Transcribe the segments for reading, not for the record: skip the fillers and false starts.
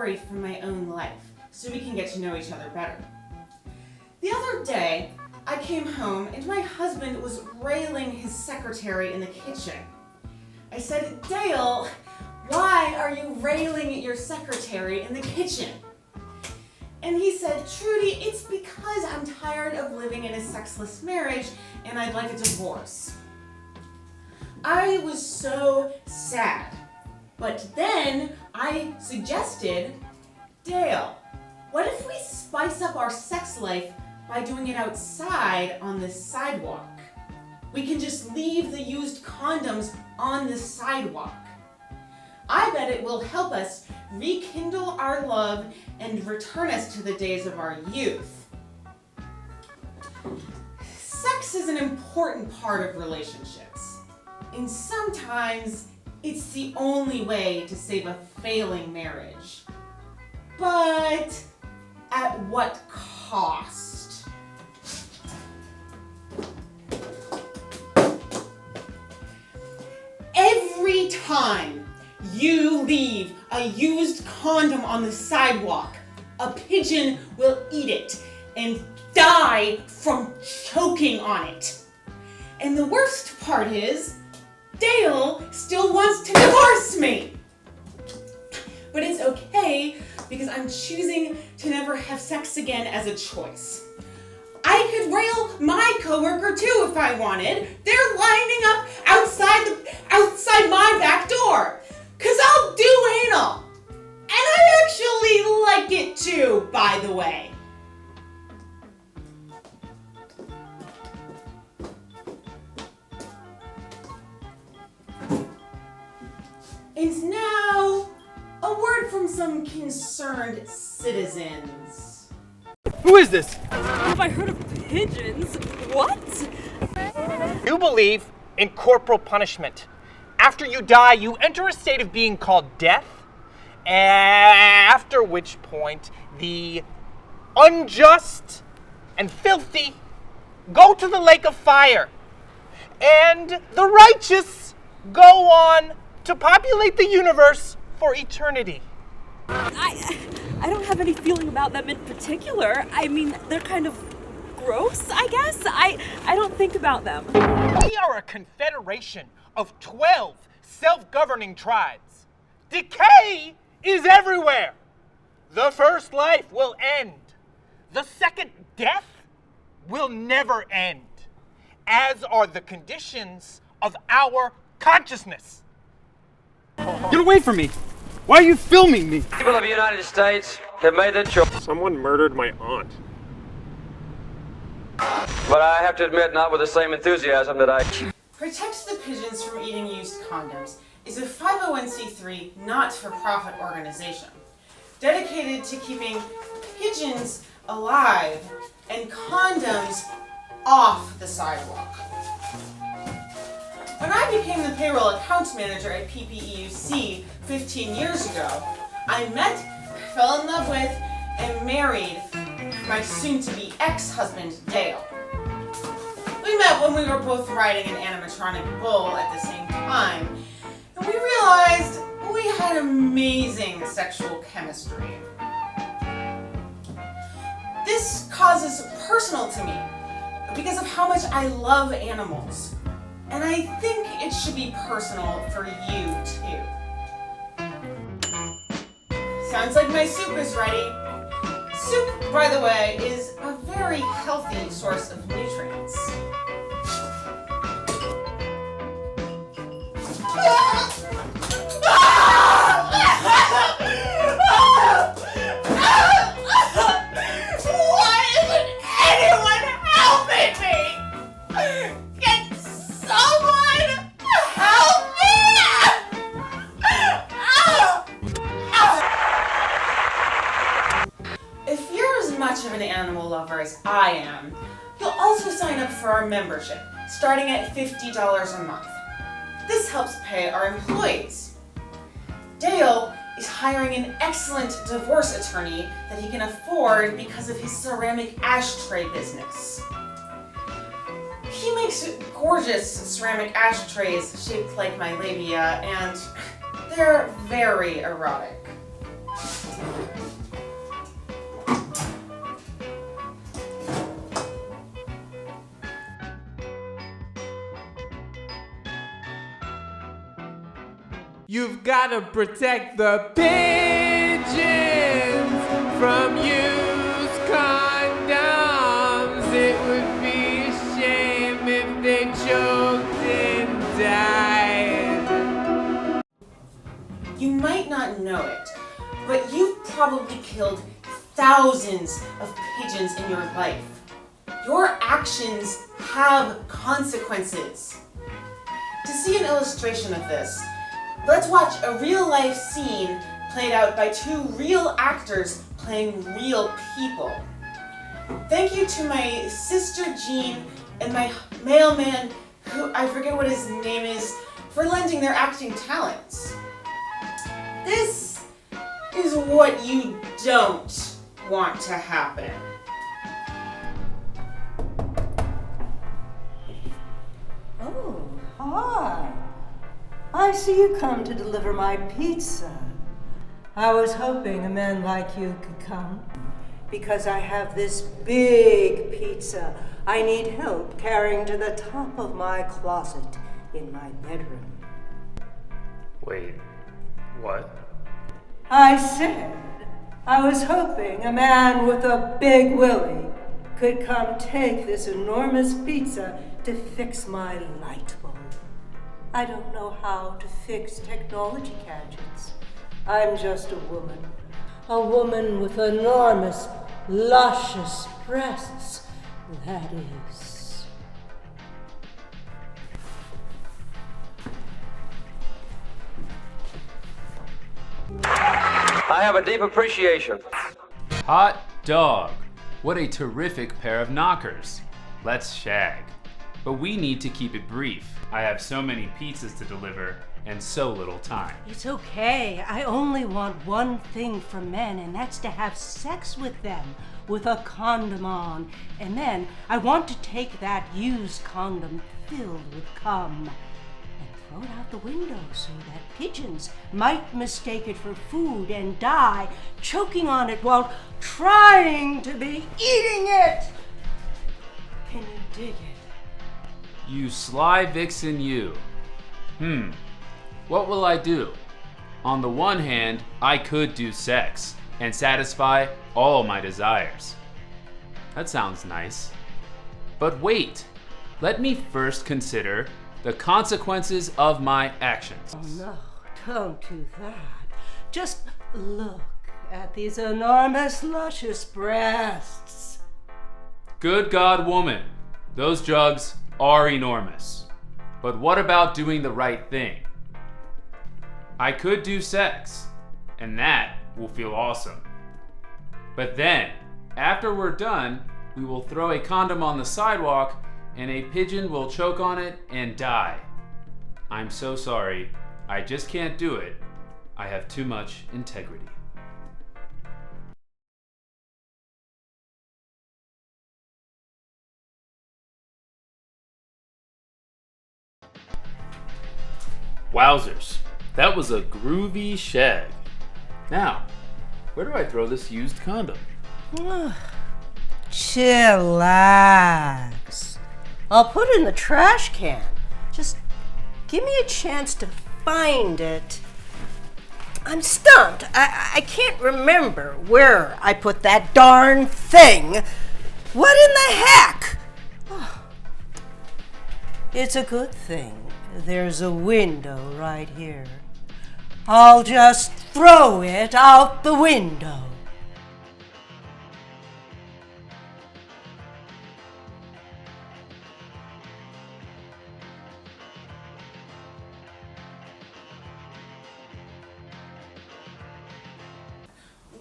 story from my own life so we can get to know each other better. The other day, I came home and my husband was railing his secretary in the kitchen. I said, "Dale, why are you railing at your secretary in the kitchen?" And he said, "Trudy, it's because I'm tired of living in a sexless marriage and I'd like a divorce." I was so sad. But then I suggested, "Dale, what if we spice up our sex life by doing it outside on this sidewalk? We can just leave the used condoms on the sidewalk. I bet it will help us rekindle our love and return us to the days of our youth." Sex is an important part of relationships, and sometimes it's the only way to save a failing marriage. But at what cost? Every time you leave a used condom on the sidewalk, a pigeon will eat it and die from choking on it. And the worst part is, Dale still wants to divorce me. But it's okay because I'm choosing to never have sex again as a choice. I could rail my coworker too if I wanted. They're lining up outside my back door. 'Cause I'll do anal. And I actually like it too, by the way. And now, a word from some concerned citizens. Who is this? Have I heard of pigeons? What? You believe in corporal punishment. After you die, you enter a state of being called death, after which point the unjust and filthy go to the lake of fire, and the righteous go on to populate the universe for eternity. I don't have any feeling about them in particular. I mean, they're kind of gross, I guess. I don't think about them. We are a confederation of 12 self-governing tribes. Decay is everywhere. The first life will end. The second death will never end, as are the conditions of our consciousness. Get away from me! Why are you filming me? People of the United States have made the choice. Someone murdered my aunt. But I have to admit, not with the same enthusiasm that I... Protect the Pigeons from Eating Used Condoms is a 501c3 not-for-profit organization dedicated to keeping pigeons alive and condoms off the sidewalk. When I became the payroll accounts manager at PPEUC 15 years ago, I met, fell in love with, and married my soon-to-be ex-husband, Dale. We met when we were both riding an animatronic bull at the same time, and we realized we had amazing sexual chemistry. This cause is personal to me because of how much I love animals. And I think it should be personal for you too. Sounds like my soup is ready. Soup, by the way, is a very healthy source of nutrients. Why isn't anyone helping me? Can someone help me? If you're as much of an animal lover as I am, you'll also sign up for our membership, starting at $50 a month. This helps pay our employees. Dale is hiring an excellent divorce attorney that he can afford because of his ceramic ashtray business. He makes gorgeous ceramic ashtrays shaped like my labia, and they're very erotic. You've gotta protect the pigeons from used condoms. It would be a shame if they choked and died. You might not know it, but you've probably killed thousands of pigeons in your life. Your actions have consequences. To see an illustration of this, let's watch a real-life scene played out by two real actors playing real people. Thank you to my sister Jean and my mailman, who I forget what his name is, for lending their acting talents. This is what you don't want to happen. Oh, hi. I see you come to deliver my pizza. I was hoping a man like you could come, because I have this big pizza I need help carrying to the top of my closet in my bedroom. Wait, what? I said I was hoping a man with a big willy could come take this enormous pizza to fix my light bulb. I don't know how to fix technology gadgets. I'm just a woman with enormous, luscious breasts, that is. I have a deep appreciation. Hot dog. What a terrific pair of knockers. Let's shag. But we need to keep it brief. I have so many pizzas to deliver and so little time. It's okay. I only want one thing from men, and that's to have sex with them with a condom on. And then I want to take that used condom filled with cum and throw it out the window so that pigeons might mistake it for food and die choking on it while trying to be eating it. Can you dig it? You sly vixen, you. What will I do? On the one hand, I could do sex and satisfy all my desires. That sounds nice. But wait, let me first consider the consequences of my actions. Oh no, don't do that. Just look at these enormous, luscious breasts. Good God, woman, those jugs are enormous. But what about doing the right thing? I could do sex, and that will feel awesome. But then, after we're done, we will throw a condom on the sidewalk and a pigeon will choke on it and die. I'm so sorry, I just can't do it. I have too much integrity. Wowzers, that was a groovy shag. Now, where do I throw this used condom? Chillax. I'll put it in the trash can. Just give me a chance to find it. I'm stumped. I can't remember where I put that darn thing. What in the heck? Oh. It's a good thing there's a window right here. I'll just throw it out the window.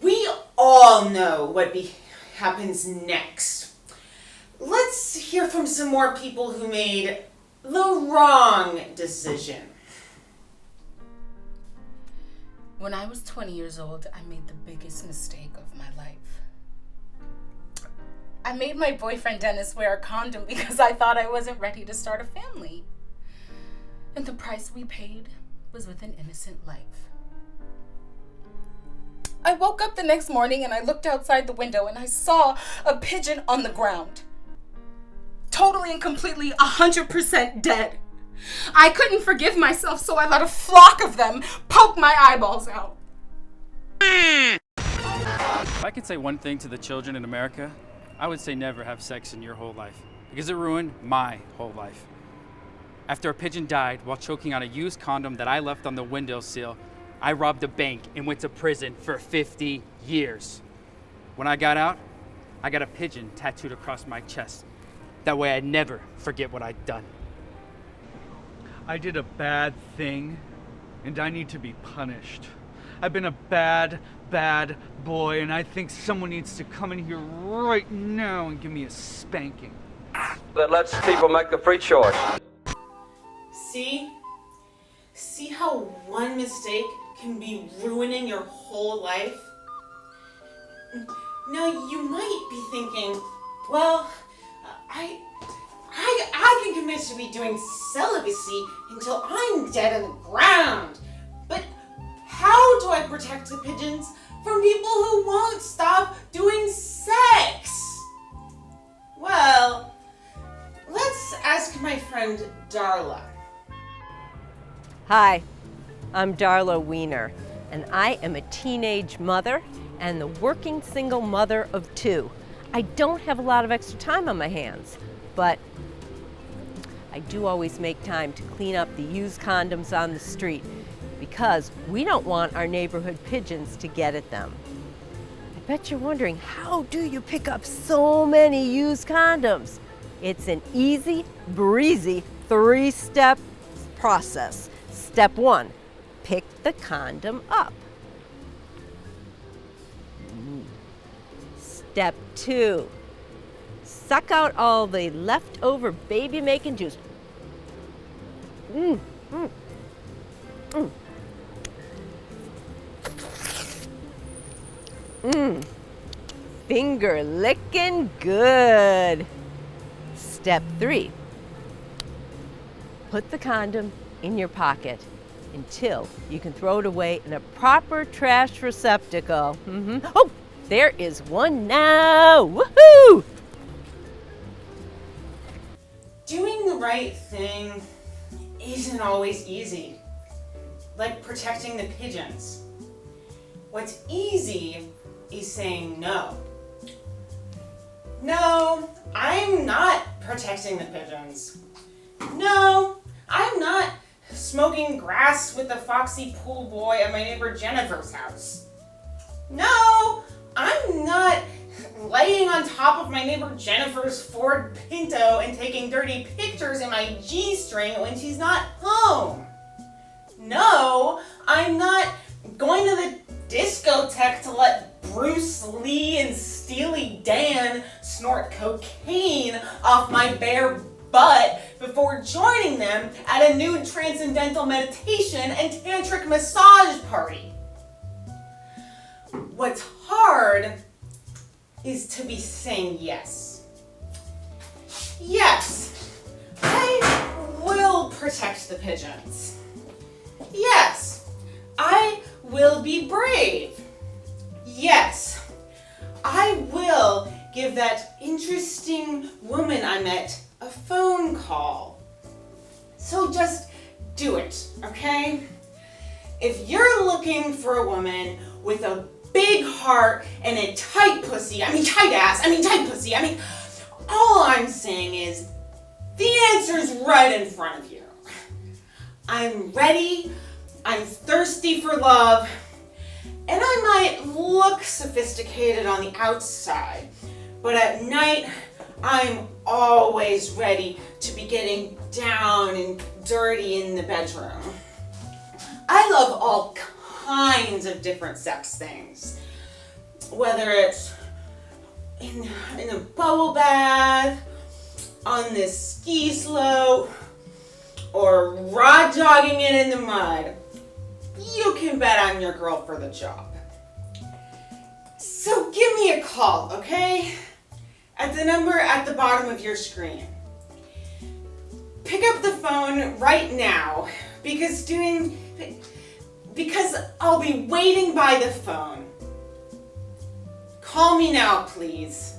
We all know what happens next. Let's hear from some more people who made the wrong decision. When I was 20 years old, I made the biggest mistake of my life. I made my boyfriend Dennis wear a condom because I thought I wasn't ready to start a family. And the price we paid was with an innocent life. I woke up the next morning and I looked outside the window and I saw a pigeon on the ground. Totally and completely 100% dead. I couldn't forgive myself, so I let a flock of them poke my eyeballs out. If I could say one thing to the children in America, I would say never have sex in your whole life, because it ruined my whole life. After a pigeon died while choking on a used condom that I left on the windowsill, I robbed a bank and went to prison for 50 years. When I got out, I got a pigeon tattooed across my chest. That way I'd never forget what I'd done. I did a bad thing, and I need to be punished. I've been a bad boy, and I think someone needs to come in here right now and give me a spanking. That lets people make the free choice. See? See how one mistake can be ruining your whole life? Now you might be thinking, well, I can commit to be doing celibacy until I'm dead in the ground. But how do I protect the pigeons from people who won't stop doing sex? Well, let's ask my friend Darla. Hi, I'm Darla Wiener, and I am a teenage mother and the working single mother of 2. I don't have a lot of extra time on my hands, but I do always make time to clean up the used condoms on the street because we don't want our neighborhood pigeons to get at them. I bet you're wondering, how do you pick up so many used condoms? It's an easy, breezy 3-step process. Step 1, pick the condom up. Step 2, suck out all the leftover baby-making juice. Finger licking good. Step 3, put the condom in your pocket until you can throw it away in a proper trash receptacle. Oh, there is one now. Woohoo! Doing the right thing isn't always easy. Like protecting the pigeons. What's easy is saying no. No, I'm not protecting the pigeons. No, I'm not smoking grass with the foxy pool boy at my neighbor Jennifer's house. No, I'm not laying on top of my neighbor Jennifer's Ford Pinto and taking dirty pictures in my G-string when she's not home. No, I'm not going to the discotheque to let Bruce Lee and Steely Dan snort cocaine off my bare butt before joining them at a nude transcendental meditation and tantric massage party. What's hard is to be saying yes. Yes, I will protect the pigeons. Yes, I will be brave. Yes, I will give that interesting woman I met a phone call. So just do it, okay? If you're looking for a woman with a big heart and a tight pussy, tight pussy, all I'm saying is the answer's right in front of you. I'm ready, I'm thirsty for love, and I might look sophisticated on the outside, but at night, I'm always ready to be getting down and dirty in the bedroom. I love all kinds of different sex things. Whether it's in a bubble bath, on this ski slope, or raw dogging it in the mud. You can bet I'm your girl for the job. So give me a call, okay? At the number at the bottom of your screen. Pick up the phone right now because I'll be waiting by the phone Call me now, please.